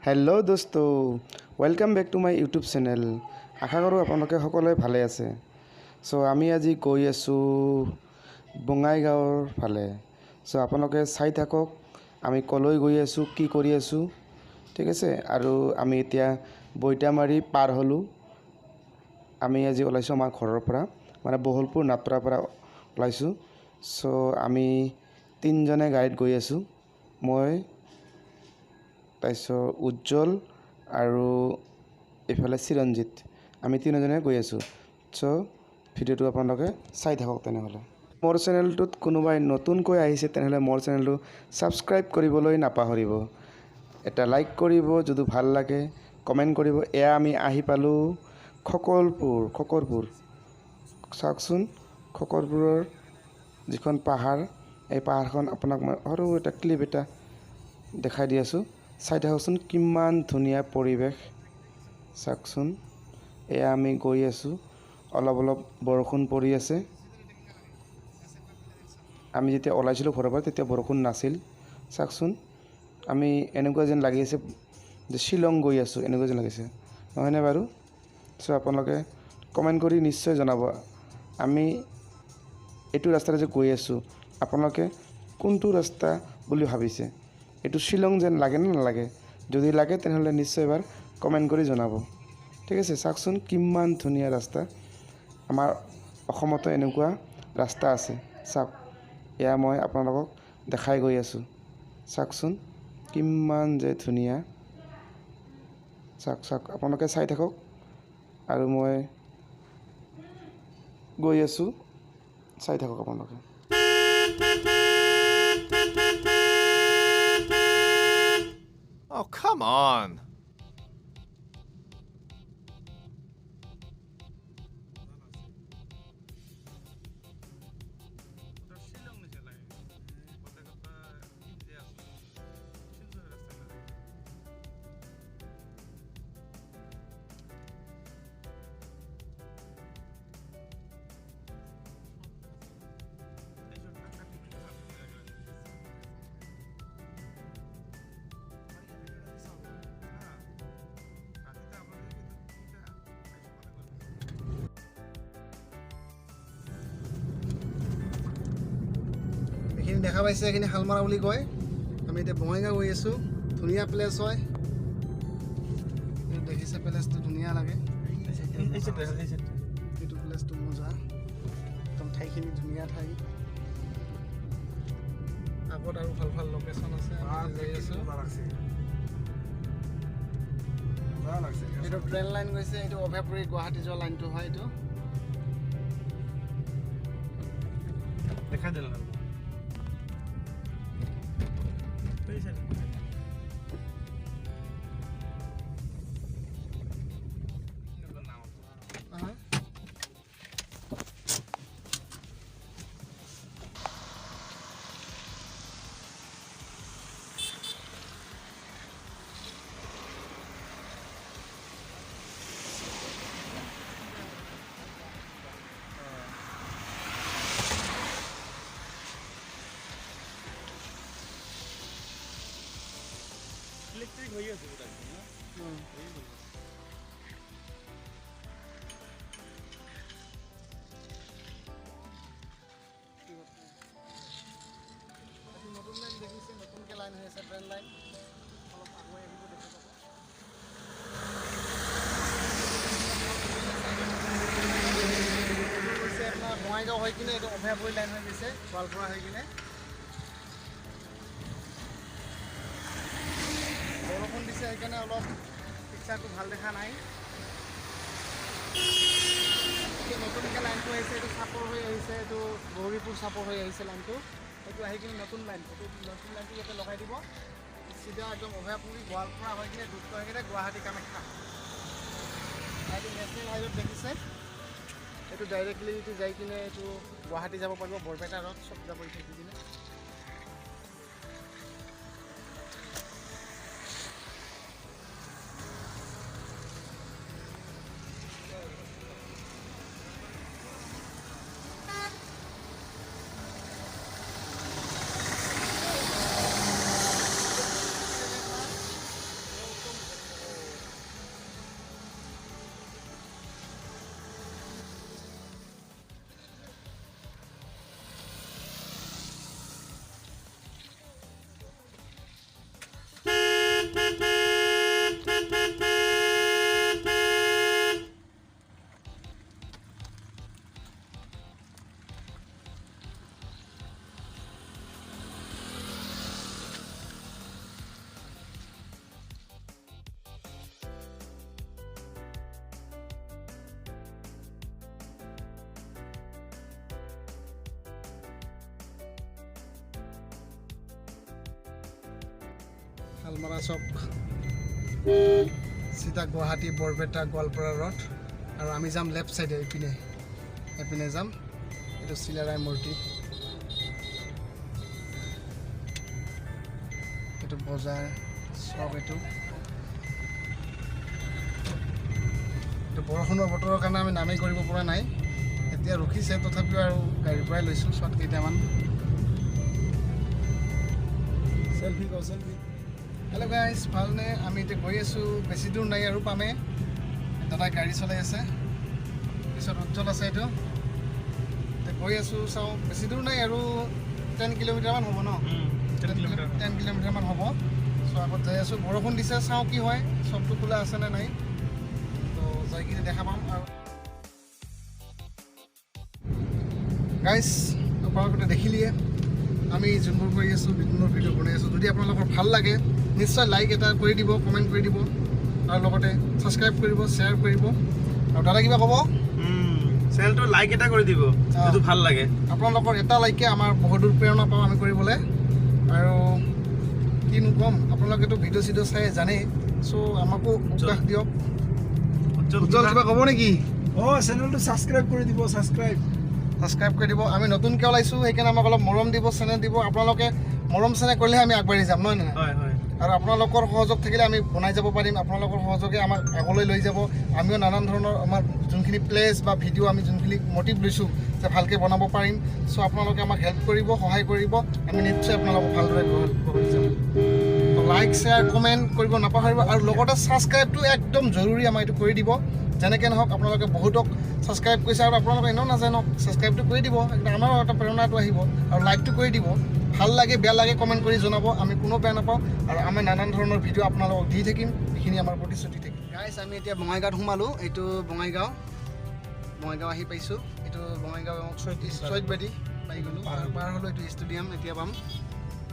Hello' দোস্ত, welcome back to my YouTube channel. আশা কৰোঁ আপোনালোকে সকলোৱে ভালে আছে। আমি আজি গৈ আছোঁ বঙাইগাঁৱৰ ফালে। আপোনালোকে চাই থাকক আমি ক'লৈ গৈ আছোঁ, কি কৰি আছোঁ, ঠিক আছে। আৰু আমি এতিয়া বৈতামাৰী পাৰ হ'লোঁ। আমি আজি ওলাইছোঁ আমাৰ ঘৰৰ পৰা, মানে বহলপুৰ নাটৰাৰ পৰা ওলাইছোঁ। আমি তিনিজনে গাড়ীত গৈ আছোঁ, মই তাৰপিছত উজ্জ্বল আৰু এইফালে চিৰঞ্জিত, আমি তিনিজনে গৈ আছোঁ। ভিডিঅ'টো আপোনালোকে চাই থাকক। তেনেহ'লে মোৰ চেনেলটোত কোনোবাই নতুনকৈ আহিছে তেনেহ'লে মোৰ চেনেলটো ছাবস্ক্ৰাইব কৰিবলৈ নাপাহৰিব। এটা লাইক কৰিব যদি ভাল লাগে, কমেণ্ট কৰিব। এয়া আমি আহি পালোঁ খকৰপুৰ। চাওকচোন খকৰপুৰৰ যিখন পাহাৰ, এই পাহাৰখন আপোনাক মই সৰু এটা ক্লিপ এটা দেখাই দি আছোঁ। চাই থাককচোন কিমান ধুনীয়া পৰিৱেশ। চাওকচোন এয়া আমি গৈ আছোঁ, অলপ বৰষুণ পৰি আছে। আমি যেতিয়া ওলাইছিলোঁ ঘৰৰ পৰা তেতিয়া বৰষুণ নাছিল। চাওকচোন আমি এনেকুৱা যেন লাগি আছে যে শ্বিলং গৈ আছোঁ, এনেকুৱা যেন লাগিছে, নহয়নে বাৰু? আপোনালোকে কমেণ্ট কৰি নিশ্চয় জনাব, আমি এইটো ৰাস্তাৰে যে গৈ আছোঁ আপোনালোকে কোনটো ৰাস্তা বুলি ভাবিছে? এইটো শ্বিলং যেন লাগে নে নালাগে? যদি লাগে তেনেহ'লে নিশ্চয় এবাৰ কমেণ্ট কৰি জনাব, ঠিক আছে। চাওকচোন কিমান ধুনীয়া ৰাস্তা। আমাৰ অসমতো এনেকুৱা ৰাস্তা আছে। চাওক এয়া মই আপোনালোকক দেখাই গৈ আছোঁ। চাওকচোন কিমান যে ধুনীয়া। চাওক আপোনালোকে চাই থাকক আৰু মই গৈ আছোঁ, চাই থাকক আপোনালোকে। Oh, come on. এইখিনি দেখা পাইছে, এইখিনি শালমাৰা বুলি কয়। আমি এতিয়া বঙাইগাঁও গৈ আছোঁ। ধুনীয়া প্লেচ হয়, দেখিছে প্লেচটো ধুনীয়া লাগে। এইটো প্লেচটো মজা, একদম ঠাইখিনি ধুনীয়া ঠাই। আগত আৰু ভাল লোকেশ্যন আছে। এইটো ট্ৰেইন লাইন গৈছে, এইটো অভয়াপুৰী গুৱাহাটী যোৱা লাইনটো হয়। এইটো দেখাই দিলে ইলেক্ট্রিক হয়ে আছে এটা না। নতুন লাইন দেখিছে, নতুনকৈ লাইন হৈ আছে ট্ৰেইন লাইন। অলপ আগুৱাই আহিব দেখা পাব। আপোনাৰ বঙাইগাঁও হৈ কিনে এইটো অভয়াপুৰী লাইন হৈ গৈছে, গোৱালপাৰা হৈ কিনে। বৰষুণ দিছে সেইকাৰণে অলপ পিকচাৰটো ভাল দেখা নাই। নতুনকৈ লাইনটো আহিছে, এইটো চাপৰ হৈ আহিছে, এইটো গৌৰীপুৰ চাপৰ হৈ আহিছে লাইনটো। এইটো আহি কিনে নতুন লাইন, এইটো নতুন লাইনটো ইয়াতে লগাই দিব। চিধা একদম অভয়াপুৰী গোৱালপাৰা হৈ কিনে দ্ৰুত হৈ কিনে গুৱাহাটী কামাখ্যা। এইটো নেশ্যনেল হাইৱেত দেখিছে, এইটো ডাইৰেক্টলি এইটো যাই কিনে এইটো গুৱাহাটী যাব পাৰিব, বৰপেটা ৰোড চব যাব থাকি কিনে। আলমাৰা চক চিধা গুৱাহাটী বৰপেটা গোৱালপাৰা ৰোড আৰু আমি যাম লেফ্ট চাইডে এইপিনে যাম এইটো চিলাৰায় মূৰ্তি এইটো বজাৰ চক এইটো বৰষুণৰ বতৰৰ কাৰণে আমি নামেই কৰিব পৰা নাই এতিয়া ৰখিছে তথাপিও আৰু গাড়ীৰ পৰাই লৈছোঁ শ্বট কেইটামান চেলফি হেল্ল' গাইজ ভালনে আমি এতিয়া গৈ আছোঁ বেছি দূৰ নাই আৰু পামে দাদাই গাড়ী চলাই আছে পিছত উজ্জ্বল আছে এইটো এতিয়া গৈ আছোঁ চাওঁ বেছি দূৰ নাই আৰু 10 কিলোমিটাৰমান হ'ব ন 10 কিলোমিটাৰমান হ'ব চ' আগত যাই আছোঁ বৰষুণ দিছে চাওঁ কি হয় চবটো খোলা আছেনে নাই তো যাই কিনে দেখা পাম আৰু গাইজ আপোনালোকে দেখিলিয়ে আমি যোনবোৰ কৰি আছোঁ বিভিন্ন ভিডিঅ' বনাই আছোঁ যদি আপোনালোকৰ ভাল লাগে নিশ্চয় লাইক এটা কৰি দিব কমেণ্ট কৰি দিব আৰু লগতে ছাবস্ক্ৰাইব কৰিব শ্বেয়াৰ কৰিব আৰু দাদা কিবা ক'ব চেনেলটো লাইক এটা কৰি দিব যদি ভাল লাগে আপোনালোকৰ এটা লাইকে আমাৰ বহুত দূৰ প্ৰেৰণা পাওঁ আমি কৰিবলৈ আৰু কিনো ক'ম আপোনালোকেতো ভিডিঅ' চিডিঅ' চাই জানেই চ' আমাকো উৎসাহ দিয়ক উজ্জ্বল কিবা ক'ব নেকি চেনেলটো ছাবস্ক্ৰাইব কৰি দিব ছাবস্ক্ৰাইব কৰি দিব আমি নতুনকৈ ওলাইছোঁ সেইকাৰণে আমাক অলপ মৰম দিব চেনেল দিব আপোনালোকে মৰম চেনেল কৰিলেহে আমি আগবাঢ়ি যাম নহয় নহয় আৰু আপোনালোকৰ সহযোগ থাকিলে আমি বনাই যাব পাৰিম আপোনালোকৰ সহযোগে আমাক আগলৈ লৈ যাব আমিও নানান ধৰণৰ আমাৰ যোনখিনি প্লেচ বা ভিডিঅ' আমি যোনখিনি মটিভ লৈছোঁ যে ভালকৈ বনাব পাৰিম চ' আপোনালোকে আমাক হেল্প কৰিব সহায় কৰিব আমি নিশ্চয় আপোনালোকক ভালদৰে কৰি যাম লাইক শ্বেয়াৰ কমেণ্ট কৰিব নাপাহৰিব আৰু লগতে ছাবস্ক্ৰাইবটো একদম জৰুৰী আমাৰ এইটো কৰি দিব যেনেকৈ নহওক আপোনালোকে বহুতক ছাবস্ক্ৰাইব কৰিছে আৰু আপোনালোকে এনেও নাজানক ছাবস্ক্ৰাইবটো কৰি দিব একদম আমাৰো এটা প্ৰেৰণাটো আহিব আৰু লাইকটো কৰি দিব ভাল লাগে বেয়া লাগে কমেণ্ট কৰি জনাব আমি কোনো বেয়া নাপাওঁ আৰু আমি নানান ধৰণৰ ভিডিঅ' আপোনালোকক দি থাকিম এইখিনি আমাৰ প্ৰতিশ্ৰুতি থাকিম গাইজ আমি এতিয়া বঙাইগাঁৱত সোমালোঁ এইটো বঙাইগাঁও আহি পাইছোঁ এইটো বঙাইগাঁও চৈতবাদী পাই গ'লোঁ আৰু পাৰ হ'লোঁ এইটো ষ্টেডিয়াম এতিয়া পাম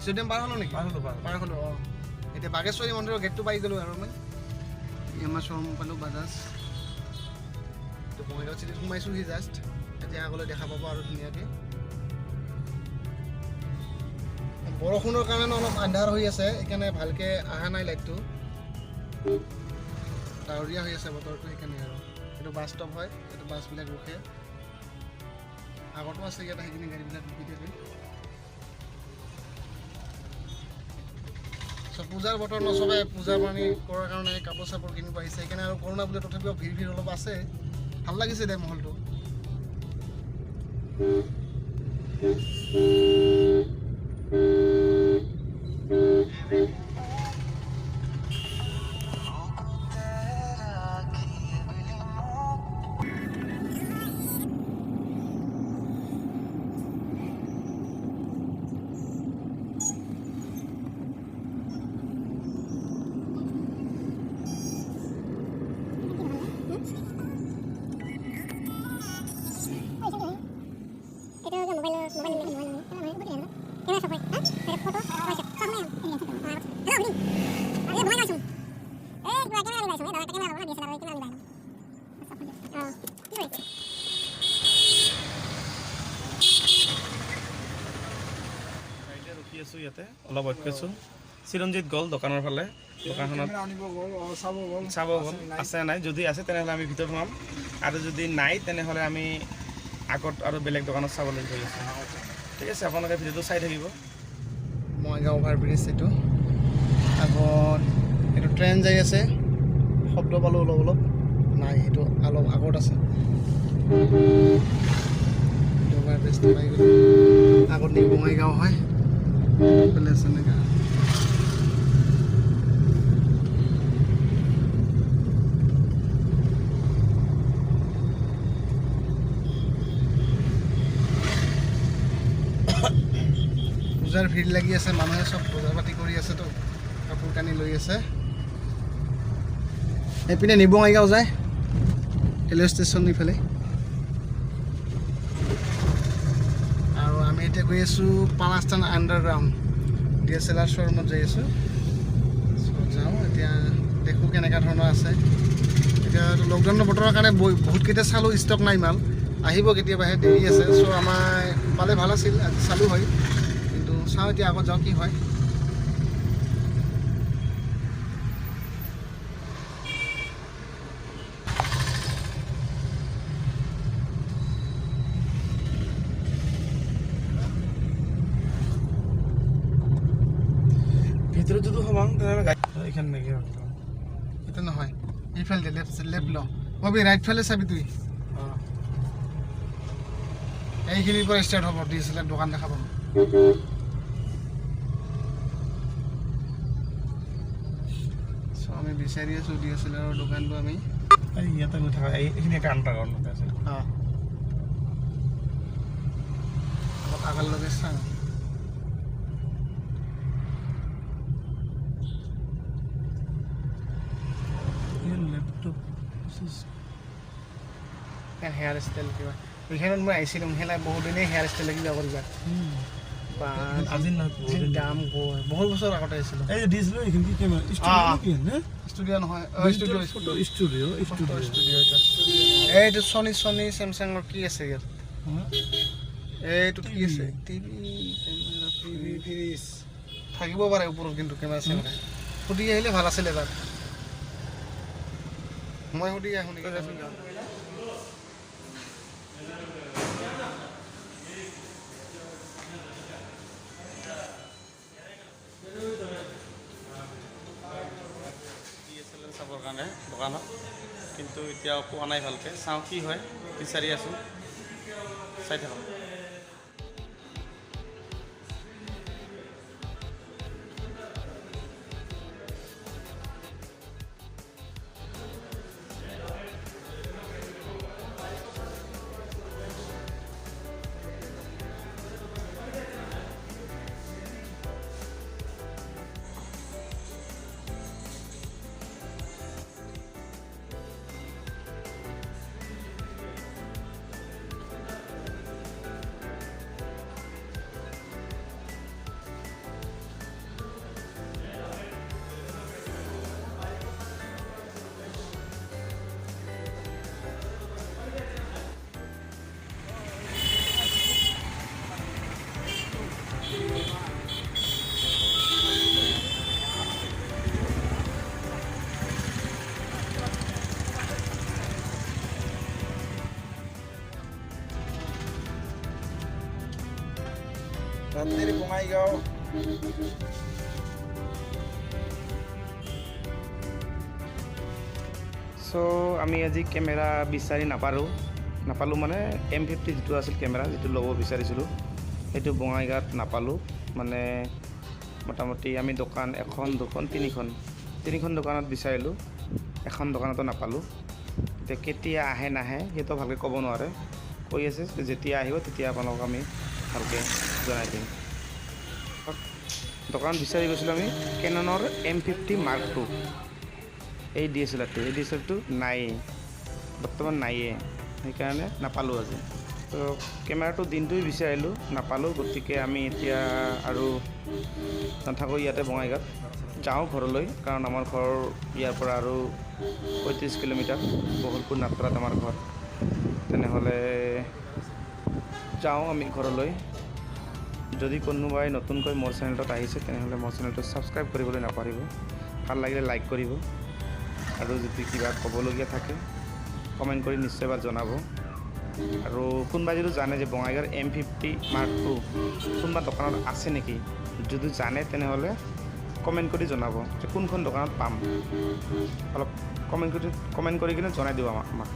ষ্টেডিয়াম পাৰ হ'লোঁ নেকি পাৰ হ'লোঁ অঁ এতিয়া বাগেশ্বৰী মন্দিৰৰ গেটটো পাই গ'লোঁ আৰু মই আমাৰ শ্ব'ৰুম পালোঁ বাজাজ এইটো বঙাইগাঁও চিটিত সোমাইছোঁহি জাষ্ট এতিয়া আগলৈ দেখা পাব আৰু ধুনীয়াকৈ বৰষুণৰ কাৰণে অলপ আন্ধাৰ হৈ আছে সেইকাৰণে ভালকৈ অহা নাই লাইটটো ডাৱৰীয়া হৈ আছে বতৰটো সেইকাৰণে আৰু এইটো বাছ ষ্টপ হয় এইটো বাছবিলাক ৰখে আগতো আছে ইয়াত সেইখিনি গাড়ীবিলাক ৰখি থাকে চ' পূজাৰ বতৰ নচবে পূজা পানী কৰাৰ কাৰণে কাপোৰ চাপোৰ কিনিব আহিছে সেইকাৰণে আৰু কৰোণা বুলি তথাপিও ভিৰ অলপ আছে ভাল লাগিছে দে মহলটো ইয়াতে অলপ ৱেইট কৰিছোঁ চিৰঞ্জিত গ'ল দোকানৰ ফালে দোকানখনত চাব গ'ল আছে নাই যদি আছে তেনেহ'লে আমি ভিতৰত সোমাম আৰু যদি নাই তেনেহ'লে আমি আগত আৰু বেলেগ দোকানত চাবলৈ গৈ আছোঁ ঠিক আছে আপোনালোকে ভিডিঅ'টো চাই থাকিব বঙাইগাঁও অভাৰ ব্ৰিজ এইটো আগত এইটো ট্ৰেইন যাই আছে শব্দ পালোঁ অলপ নাই সেইটো অলপ আগত আছে অভাৰ ব্ৰিজটো পাই গ'লোঁ আগত নি বঙাইগাঁও হয় প্লেচ এনেকৈ পূজাৰ ভিৰ লাগি আছে মানুহে চব বজাৰ পাতি কৰি আছেতো কাপোৰ কানি লৈ আছে এইপিনে নিব বঙাইগাঁও যায় ৰেলৱে ষ্টেচন ইফালে আৰু আমি এতিয়া গৈ আছোঁ পালাস্তান আণ্ডাৰগ্ৰাউণ্ড DSLR শ্ব'ৰুমত যাই আছোঁ যাওঁ এতিয়া দেখোঁ কেনেকুৱা ধৰণৰ আছে এতিয়া লকডাউনৰ বতৰৰ কাৰণে বহুতকেইটা চালোঁ ষ্টক নাই মাল আহিব কেতিয়াবাহে দেৰি আছে চ' আমাৰ পালে ভাল আছিল আজি চালোঁ হয় কিন্তু চাওঁ এতিয়া আগত যাওঁ কি হয় এইখান নেকি এটা নহয় এইফালে লেফ্ট ল ববি ৰাইট ফালে চাবি তুই এইখিনিৰ পৰা ষ্টাৰ্ট হ'ব DSLR দোকান দেখা পাম আমি বিচাৰি আছো DSLR দোকানটো আমি এই ইয়াতে গৈ থকা এইখিনি এটা আণ্ডাৰগ্ৰাউণ্ড আছে আগলৈকে চাওঁ লেপটপ হেয়াৰ ষ্টাইল কিবা এইখানত মই আহিছিলোঁ সেইলাই বহুত দিনেই হেয়াৰ ষ্টাইল কিবা কৰিবা আজি দাম বহুত বছৰ আগতে আহিছিলোঁ এই দিছিলোঁ এইখিনি কি কেমেৰা ষ্টুডিঅ' নহয় ষ্টুডিঅ' এইটো ছনী চেমচাঙৰ কি আছে ইয়াত এইটো কি আছে টিভি কেমেৰা ফ্ৰিজ থাকিব পাৰে ওপৰত কিন্তু কেমেৰা চেমেৰা সুধি আহিলে ভাল আছিলে তাত মই সুধি আহোঁ নেকি চাবৰ কাৰণে দোকানত কিন্তু এতিয়া পোৱা নাই ভালকৈ চাওঁ কি হয় বিচাৰি আছোঁ চাই থাকক Bongaigaon সো আমি আজি কেমেৰা বিচাৰি নাপালোঁ মানে M50 যিটো আছিল কেমেৰা যিটো ল'ব বিচাৰিছিলোঁ সেইটো বঙাইগাঁৱত নাপালোঁ মানে মোটামুটি আমি দোকান এখন দুখন তিনিখন দোকানত বিচাৰিলোঁ এখন দোকানতো নাপালোঁ এতিয়া কেতিয়া আহে নাহে সেইটো ভালকৈ ক'ব নোৱাৰে কৈ আছে যেতিয়া আহিব তেতিয়া আপোনালোকক আমি ভালকৈ জনাই দিম দোকান বিচাৰি গৈছিলোঁ আমি কেননৰ M50 Mark II এই DSLRটো নায়েই বৰ্তমান নায়েই সেইকাৰণে নাপালোঁ আজি তো কেমেৰাটো দিনটোৱে বিচাৰিলোঁ নাপালোঁ গতিকে আমি এতিয়া আৰু নাথাকোঁ ইয়াতে বঙাইগাঁৱত যাওঁ ঘৰলৈ কাৰণ আমাৰ ঘৰ ইয়াৰ পৰা আৰু 35 কিলোমিটাৰ বহলপুৰ নাত্ৰাত আমাৰ ঘৰ তেনেহ'লে যাওঁ আমি ঘৰলৈ যদি কোনোবাই নতুনকৈ মোৰ চেনেলটোত আহিছে তেনেহ'লে মোৰ চেনেলটো ছাবস্ক্ৰাইব কৰিবলৈ নাপাহৰিব ভাল লাগিলে লাইক কৰিব আৰু যদি কিবা ক'বলগীয়া থাকে কমেণ্ট কৰি নিশ্চয় এবাৰ জনাব আৰু কোনোবা যদি জানে যে বঙাইগাঁৱৰ M50 Mark II কোনোবা দোকানত আছে নেকি যদি জানে তেনেহ'লে কমেণ্ট কৰি জনাব যে কোনখন দোকানত পাম অলপ কমেণ্ট কৰি কিনে জনাই দিব আমাক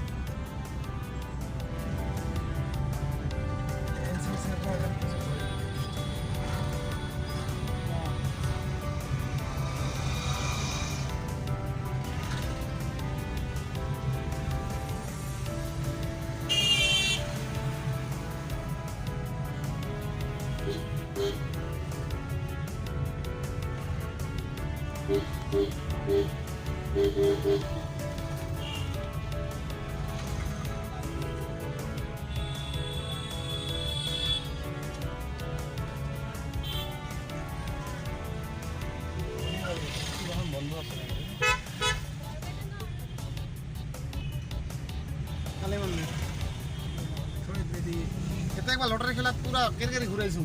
এটা একবার লটারি খেলা পুরা কেরকেরি ঘুরাইছো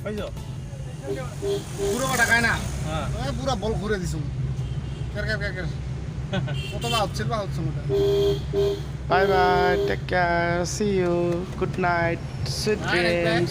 পাইছ পুরো টাকায় না পুরা বল ঘুরে দিছো কেরকের কতবা হচ্ছে মোটা bye bye take care see U good night sweet dreams